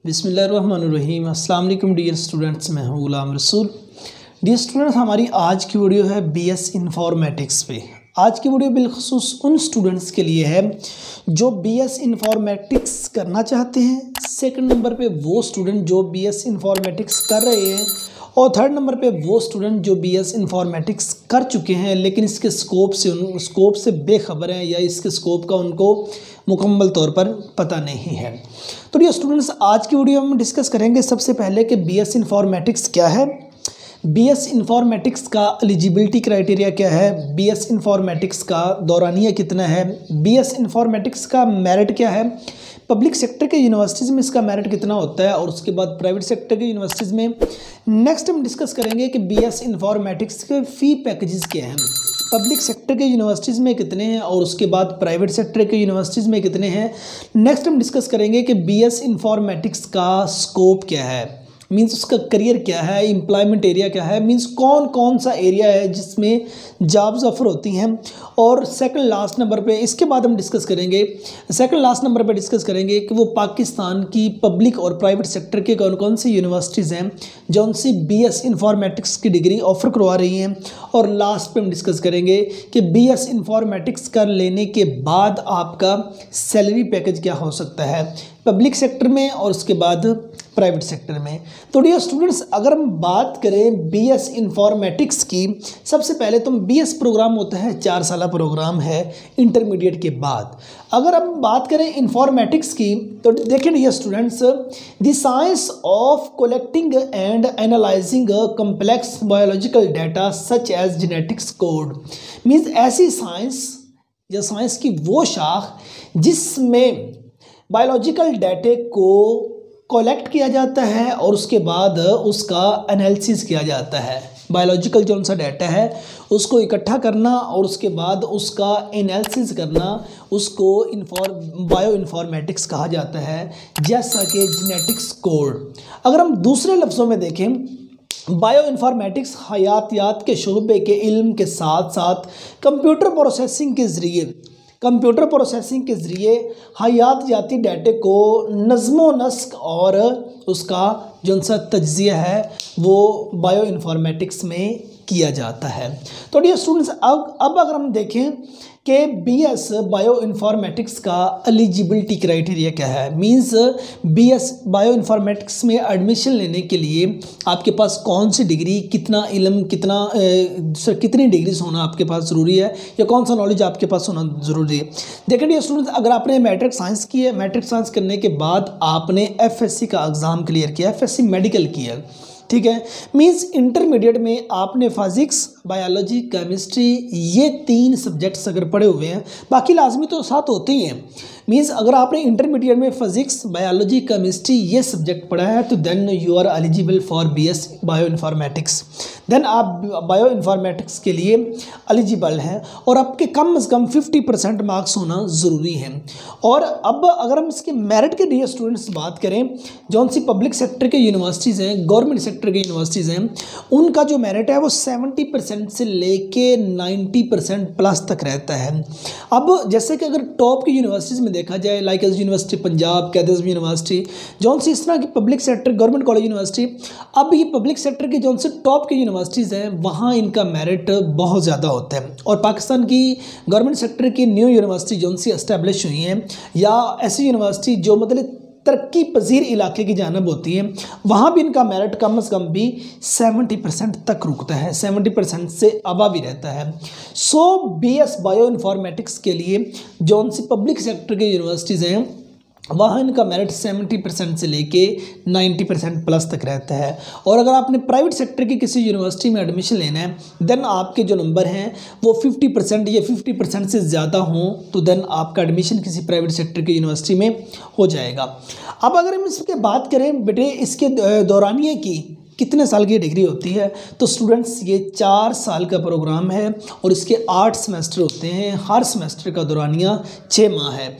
बिस्मिल्लाहिर्रहमानिर्रहीम। अस्सलाम वालेकुम डियर स्टूडेंट्स, मैं हूं गुलाम रसूल। डियर स्टूडेंट्स, हमारी आज की वीडियो है बीएस इन्फॉर्मेटिक्स पे। आज की वीडियो बिलखुसूस उन स्टूडेंट्स के लिए है जो बीएस इन्फॉर्मेटिक्स करना चाहते हैं। सेकंड नंबर पे वो स्टूडेंट जो बीएस इन्फॉर्मेटिक्स कर रहे हैं, और थर्ड नंबर पे वो स्टूडेंट जो बीएस इन्फॉर्मेटिक्स कर चुके हैं लेकिन इसके स्कोप से बेखबर हैं या इसके स्कोप का उनको मुकम्मल तौर पर पता नहीं है। तो ये स्टूडेंट्स, आज की वीडियो में हम डिस्कस करेंगे सबसे पहले कि बीएस इन्फॉर्मेटिक्स क्या है, बीएस इन्फॉर्मेटिक्स का एलिजिबिलिटी क्राइटेरिया क्या है, बीएस इन्फॉर्मेटिक्स का दौरानिया कितना है, बीएस इन्फॉर्मेटिक्स का मेरिट क्या है, पब्लिक सेक्टर के यूनिवर्सिटीज़ में इसका मेरिट कितना होता है, और उसके बाद प्राइवेट सेक्टर के यूनिवर्सिटीज़ में। नेक्स्ट हम डिस्कस करेंगे कि बीएस इन्फॉर्मेटिक्स के फ़ी पैकेजेस क्या हैं, पब्लिक सेक्टर के यूनिवर्सिटीज़ में कितने हैं और उसके बाद प्राइवेट सेक्टर के यूनिवर्सिटीज़ में कितने हैं। नेक्स्ट हम डिस्कस करेंगे कि बीएस इन्फॉर्मेटिक्स का स्कोप क्या है, मीन्स उसका करियर क्या है, एम्प्लॉयमेंट एरिया क्या है, मीन्स कौन कौन सा एरिया है जिसमें जॉब्स ऑफर होती हैं। और सेकंड लास्ट नंबर पे इसके बाद हम डिस्कस करेंगे, सेकंड लास्ट नंबर पे डिस्कस करेंगे कि वो पाकिस्तान की पब्लिक और प्राइवेट सेक्टर के कौन कौन सी यूनिवर्सिटीज़ हैं जो उनसे बीएस इन्फॉर्मेटिक्स की डिग्री ऑफर करवा रही हैं। और लास्ट पे हम डिस्कस करेंगे कि बीएस इन्फॉर्मेटिक्स कर लेने के बाद आपका सैलरी पैकेज क्या हो सकता है पब्लिक सेक्टर में और उसके बाद प्राइवेट सेक्टर में। तो डियर स्टूडेंट्स, अगर हम बात करें बीएस इन्फॉर्मेटिक्स की, सबसे पहले तो बीएस प्रोग्राम होता है 4 साल प्रोग्राम है इंटरमीडिएट के बाद। अगर हम बात करें इन्फॉर्मेटिक्स की तो देखिए dear students, the science of collecting and analysing complex biological data such as genetics code, means ऐसी साइंस या साइंस की वो शाख जिसमें बायोलॉजिकल डाटे को कलेक्ट किया जाता है और उसके बाद उसका एनालिसिस किया जाता है। बायोलॉजिकल जो सा डाटा है उसको इकट्ठा करना और उसके बाद उसका एनालिसिस करना, उसको बायो इन्फॉर्मेटिक्स कहा जाता है, जैसा कि जेनेटिक्स कोड। अगर हम दूसरे लफ्ज़ों में देखें, बायो इन्फॉर्मेटिक्स हयातियात के शोबे के इल्म के साथ साथ कंप्यूटर प्रोसेसिंग के ज़रिए हयातियाती डाटे को नज़्मो नस्क और उसका जो सा तज्ज़िया है वो बायो इन्फॉर्मेटिक्स में किया जाता है। तो डियर स्टूडेंट्स, अब अगर हम देखें कि बीएस बायो इन्फॉर्मेटिक्स का एलिजिबिलिटी क्राइटेरिया क्या है, मींस बीएस बायो इन्फॉर्मेटिक्स में एडमिशन लेने के लिए आपके पास कौन सी डिग्री, कितना इल्म, कितनी डिग्रीज होना आपके पास ज़रूरी है या कौन सा नॉलेज आपके पास होना ज़रूरी है। देखिए डियर स्टूडेंट्स, अगर आपने मैट्रिक साइंस की है, मैट्रिक साइंस करने के बाद आपने एफएससी का एग्ज़ाम क्लियर किया, एफएससी मेडिकल किया, ठीक है, मींस इंटरमीडिएट में आपने फिजिक्स, बायोलॉजी, केमिस्ट्री ये 3 सब्जेक्ट्स अगर पढ़े हुए हैं, बाकी लाजमी तो साथ होते ही हैं। मींस अगर आपने इंटरमीडिएट में फिजिक्स, बायोलॉजी, केमिस्ट्री ये सब्जेक्ट पढ़ा है तो then you are eligible for BS bioinformatics, then आप बायो इन्फॉर्मेटिक्स के लिए एलिजिबल हैं और आपके कम से कम 50% मार्क्स होना ज़रूरी है। और अब अगर हम इसके मेरिट के लिए स्टूडेंट्स बात करें, जौन सी पब्लिक सेक्टर के यूनिवर्सिटीज़ हैं, गवर्नमेंट सेक्टर के यूनिवर्सिटीज़ हैं, उनका जो मेरिट है वो 70% से लेके 90% प्लस तक रहता है। अब जैसे कि अगर टॉप की यूनिवर्सिटीज़ में देखा जाए, लाइक एज यूनिवर्सिटी पंजाब, कैदस यूनिवर्सिटी, जौन सी इस तरह की public sector government college university, अब ये पब्लिक सेक्टर की जौन से टॉप की यूनिवर्सिटीज़ हैं वहाँ इनका मेरिट बहुत ज़्यादा होता है। और पाकिस्तान की गवर्नमेंट सेक्टर की न्यू यूनिवर्सिटी जौन सी एस्टेब्लिश हुई हैं या ऐसी यूनिवर्सिटी जो मतलब तरक्की पजीर इलाके की जानब होती है, वहाँ भी इनका मेरिट कम से कम भी 70% तक रुकता है, 70% से अबव भी रहता है। सो बीएस बायो इन्फॉर्मेटिक्स के लिए जौन सी पब्लिक सेक्टर के यूनिवर्सिटीज़ हैं वहाँ इनका मेरिट 70% से लेके 90% प्लस तक रहता है। और अगर आपने प्राइवेट सेक्टर की किसी यूनिवर्सिटी में एडमिशन लेना है, देन आपके जो नंबर हैं वो 50% या 50% से ज़्यादा हों तो देन आपका एडमिशन किसी प्राइवेट सेक्टर की यूनिवर्सिटी में हो जाएगा। अब अगर हम इसके बात करें बेटे इसके दौरानिए की कितने साल की डिग्री होती है, तो स्टूडेंट्स ये 4 साल का प्रोग्राम है और इसके 8 सेमेस्टर होते हैं, हर सेमेस्टर का दौरानिया 6 माह है।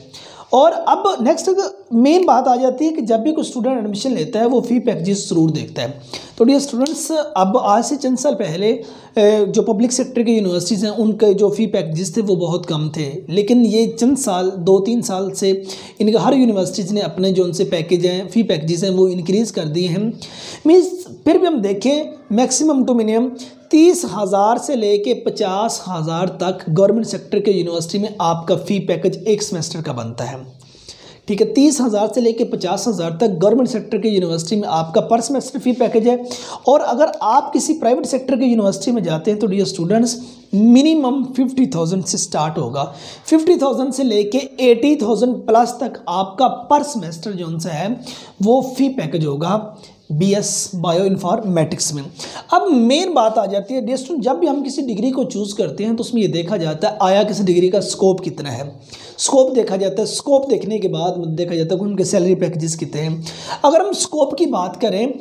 और अब नेक्स्ट मेन बात आ जाती है कि जब भी कोई स्टूडेंट एडमिशन लेता है वो फ़ी पैकेजेस ज़रूर देखता है। तो डियर स्टूडेंट्स, अब आज से चंद साल पहले जो पब्लिक सेक्टर की यूनिवर्सिटीज़ हैं उनके जो फ़ी पैकेजेस थे वो बहुत कम थे, लेकिन ये चंद साल 2-3 साल से इनका हर यूनिवर्सिटीज़ ने अपने जो उनसे पैकेज हैं फ़ी पैकेजेस हैं वो इंक्रीज़ कर दिए हैं। मीन्स फिर भी हम देखें मैक्सिमम टू मिनिमम 30,000 से लेके 50,000 तक गवर्नमेंट सेक्टर के यूनिवर्सिटी में आपका फ़ी पैकेज एक सेमेस्टर का बनता है। ठीक है, 30,000 से लेके 50,000 तक गवर्नमेंट सेक्टर के यूनिवर्सिटी में आपका पर सेमेस्टर फ़ी पैकेज है। और अगर आप किसी प्राइवेट सेक्टर के यूनिवर्सिटी में जाते हैं तो डियर स्टूडेंट्स मिनिमम 50,000 से स्टार्ट होगा। 50,000 से लेके 80,000 प्लस तक आपका पर सेमेस्टर जो उनसे है वो फ़ी पैकेज होगा BS बायो इन्फॉर्मेटिक्स में। अब मेन बात आ जाती है डियर स्टूडेंट, जब भी हम किसी डिग्री को चूज़ करते हैं तो उसमें ये देखा जाता है आया किसी डिग्री का स्कोप कितना है। स्कोप देखा जाता है, स्कोप देखने के बाद देखा जाता है कि उनके सैलरी पैकेजेस कितने हैं। अगर हम स्कोप की बात करें,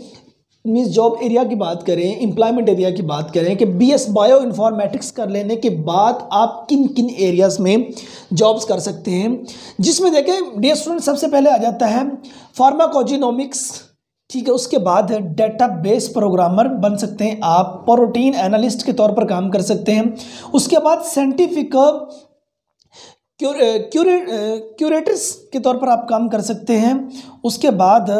मीन्स जॉब एरिया की बात करें, एम्प्लॉयमेंट एरिया की बात करें कि BS बायो इन्फॉर्मेटिक्स कर लेने के बाद आप किन किन एरियाज़ में जॉब्स कर सकते हैं, जिसमें देखें डियर स्टूडेंट सबसे पहले आ जाता है फार्माकोजिनोमिक्स। ठीक है, उसके बाद डेटाबेस प्रोग्रामर बन सकते हैं आप, प्रोटीन एनालिस्ट के तौर पर काम कर सकते हैं। उसके बाद साइंटिफिक क्यूरेटर्स के तौर पर आप काम कर सकते हैं। उसके बाद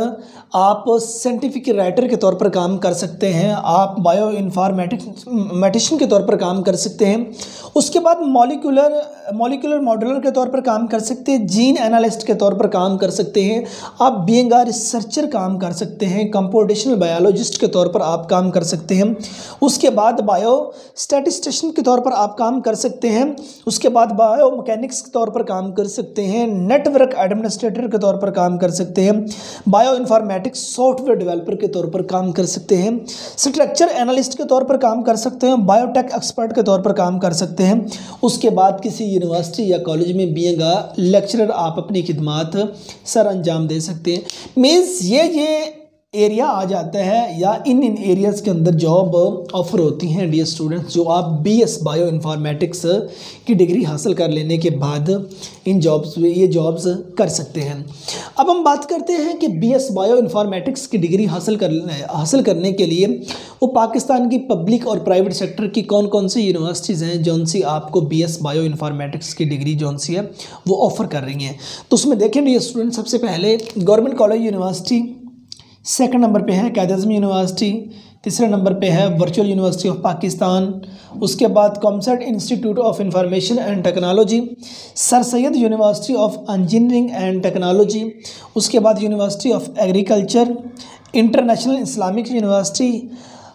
आप साइंटिफिक राइटर के तौर पर काम कर सकते हैं, आप बायो इन्फॉर्मेटिशियन के तौर पर काम कर सकते हैं। उसके बाद मॉलिक्यूलर मॉडलर के तौर पर काम कर सकते हैं, जीन एनालिस्ट के तौर पर काम कर सकते हैं, आप बीइंग अ रिसर्चर काम कर सकते हैं, कंप्यूटेशनल बायोलॉजिस्ट के तौर पर आप काम कर सकते हैं। उसके बाद बायो स्टैटिस्टिशियन के तौर पर आप काम कर सकते हैं। उसके बाद बायो मैकेनिक्स के तौर पर काम कर सकते हैं, नेटवर्क एडमिनिस्ट्रेटर के तौर पर काम कर सकते हैं, बायो इन्फॉर्मेटिक्स सॉफ्टवेयर डेवलपर के तौर पर काम कर सकते हैं, स्ट्रक्चर एनालिस्ट के तौर पर काम कर सकते हैं, बायोटेक एक्सपर्ट के तौर पर काम कर सकते हैं। उसके बाद किसी यूनिवर्सिटी या कॉलेज में बीइंग अ लेक्चरर आप अपनी खिदमात सर अंजाम दे सकते हैं। मीन्स ये एरिया आ जाता है या इन एरियाज़ के अंदर जॉब ऑफर होती हैं डियर स्टूडेंट्स, जो आप BS बायो इन्फॉर्मेटिक्स की डिग्री हासिल कर लेने के बाद इन जॉब्स में ये जॉब्स कर सकते हैं। अब हम बात करते हैं कि BS बायो इन्फॉर्मेटिक्स की डिग्री हासिल करने के लिए वो पाकिस्तान की पब्लिक और प्राइवेट सेक्टर की कौन कौन सी यूनिवर्सिटीज़ हैं जौन सी आपको BS बायो इन्फॉर्मेटिक्स की डिग्री जौन सी है वो ऑफ़र कर रही हैं। तो उसमें देखें डियर स्टूडेंट, सबसे पहले government college university, second number पे है कायद-ए-आज़म यूनिवर्सिटी, तीसरे नंबर पे है वर्चुअल यूनिवर्सिटी ऑफ पाकिस्तान। उसके बाद कॉमसर्ट institute of information and technology, sir Syed university of engineering and technology. उसके बाद university of agriculture, international Islamic university,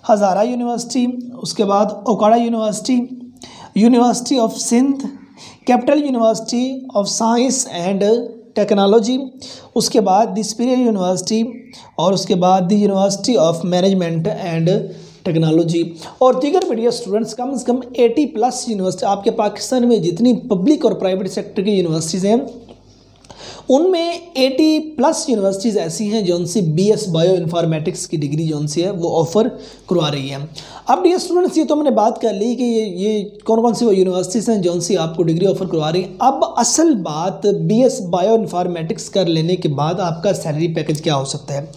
Hazara university. उसके बाद Okara university, university of Sindh, capital university of science and technology. उसके बाद द सुपीरियर यूनिवर्सिटी और उसके बाद the university of management and technology और दीगर मीडिया स्टूडेंट्स। कम से कम 80+ यूनिवर्सिटी आपके पाकिस्तान में जितनी पब्लिक और प्राइवेट सेक्टर की यूनिवर्सिटीज़ हैं उनमें 80+ यूनिवर्सिटीज़ ऐसी हैं जौन सी BS बायो इन्फॉर्मेटिक्स की डिग्री जौन सी है वो ऑफ़र करवा रही है। अब डियर स्टूडेंट्स, ये तो हमने बात कर ली कि ये कौन कौन सी वो यूनिवर्सिटीज़ हैं जौन सी आपको डिग्री ऑफ़र करवा रही हैं। अब असल बात BS बायो इन्फॉर्मेटिक्स कर लेने के बाद आपका सैलरी पैकेज क्या हो सकता है।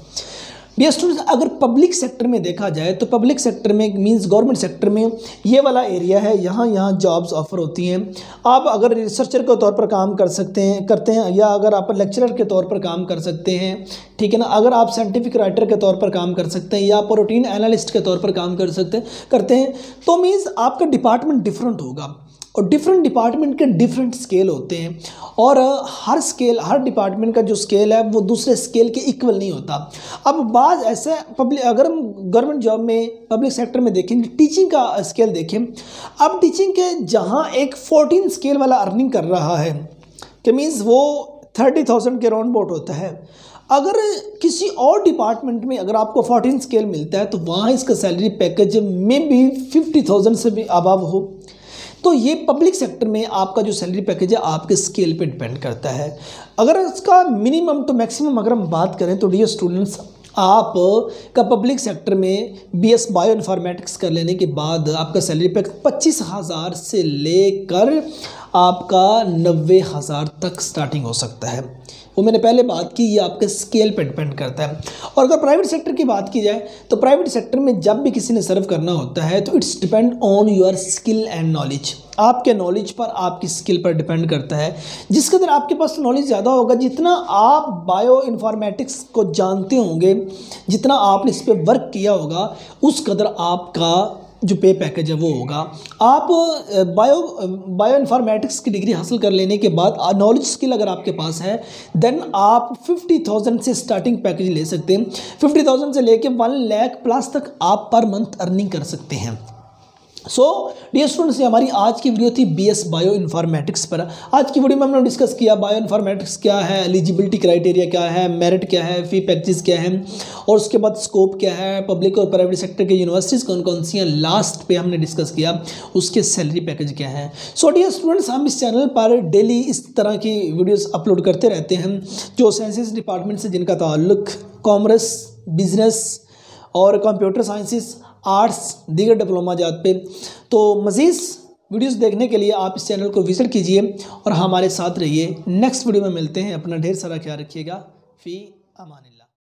डियर स्टूडेंट्स, अगर पब्लिक सेक्टर में देखा जाए तो पब्लिक सेक्टर में मींस गवर्नमेंट सेक्टर में ये वाला एरिया है, यहाँ जॉब्स ऑफर होती हैं। आप अगर रिसर्चर के तौर पर काम करते हैं या अगर आप लेक्चरर के तौर पर काम कर सकते हैं, ठीक है ना, अगर आप साइंटिफिक राइटर के तौर पर काम कर सकते हैं या प्रोटीन एनालिस्ट के तौर पर काम करते हैं तो मीन्स आपका डिपार्टमेंट डिफरेंट होगा और डिफरेंट डिपार्टमेंट के डिफरेंट स्केल होते हैं और हर डिपार्टमेंट का जो स्केल है वो दूसरे स्केल के इक्वल नहीं होता। अब बाज़ ऐसे अगर हम गवर्नमेंट जॉब में पब्लिक सेक्टर में देखेंगे, टीचिंग का स्केल देखें, अब टीचिंग के जहाँ एक 14 स्केल वाला अर्निंग कर रहा है कि मीन्स वो 30,000 के राउंड अबाउट होता है। अगर किसी और डिपार्टमेंट में अगर आपको 14 स्केल मिलता है तो वहाँ इसका सैलरी पैकेज में भी 50,000 से भी अबव हो। तो ये पब्लिक सेक्टर में आपका जो सैलरी पैकेज है आपके स्केल पे डिपेंड करता है। अगर इसका मिनिमम टू मैक्सिमम अगर हम बात करें तो डियर स्टूडेंट्स, आप का पब्लिक सेक्टर में BS बायो इन्फॉर्मेटिक्स कर लेने के बाद आपका सैलरी पैकेज 25,000 से लेकर आपका 90,000 तक स्टार्टिंग हो सकता है। वो मैंने पहले बात की, ये आपके स्केल पे डिपेंड करता है। और अगर प्राइवेट सेक्टर की बात की जाए तो प्राइवेट सेक्टर में जब भी किसी ने सर्व करना होता है तो it's depend on your skill and knowledge. आपके नॉलेज पर, आपकी स्किल पर डिपेंड करता है। जिसके अंदर आपके पास नॉलेज ज़्यादा होगा, जितना आप बायो इन्फॉर्मेटिक्स को जानते होंगे, जितना आपने इस पर वर्क किया होगा, उस कदर आपका जो पे पैकेज है वो होगा। आप बायो इन्फॉर्मेटिक्स की डिग्री हासिल कर लेने के बाद नॉलेज स्किल अगर आपके पास है, देन आप 50,000 से स्टार्टिंग पैकेज ले सकते हैं। 50,000 से लेके 1 लाख प्लस तक आप पर मंथ अर्निंग कर सकते हैं। सो डियर स्टूडेंट्स, ये हमारी आज की वीडियो थी बीएस बायो इन्फॉर्मेटिक्स पर। आज की वीडियो में हमने डिस्कस किया बायो इन्फॉर्मेटिक्स क्या है, एलिजिबिलिटी क्राइटेरिया क्या है, मेरिट क्या है, फी पैकेजेस क्या है, और उसके बाद स्कोप क्या है, पब्लिक और प्राइवेट सेक्टर के यूनिवर्सिटीज़ कौन कौन सी हैं, लास्ट पे हमने डिस्कस किया उसके सैलरी पैकेज क्या है। सो डियर स्टूडेंट्स, हम इस चैनल पर डेली इस तरह की वीडियोज़ अपलोड करते रहते हैं जो साइंसेज डिपार्टमेंट से जिनका ताल्लुक कॉमर्स, बिजनेस और कंप्यूटर साइंसेस, आर्ट्स, दीगर डिप्लोमा जात पे। तो मज़ीद वीडियोस देखने के लिए आप इस चैनल को विजिट कीजिए और हमारे साथ रहिए। नेक्स्ट वीडियो में मिलते हैं। अपना ढेर सारा ख्याल रखिएगा। फ़ी अमानिल्लाह।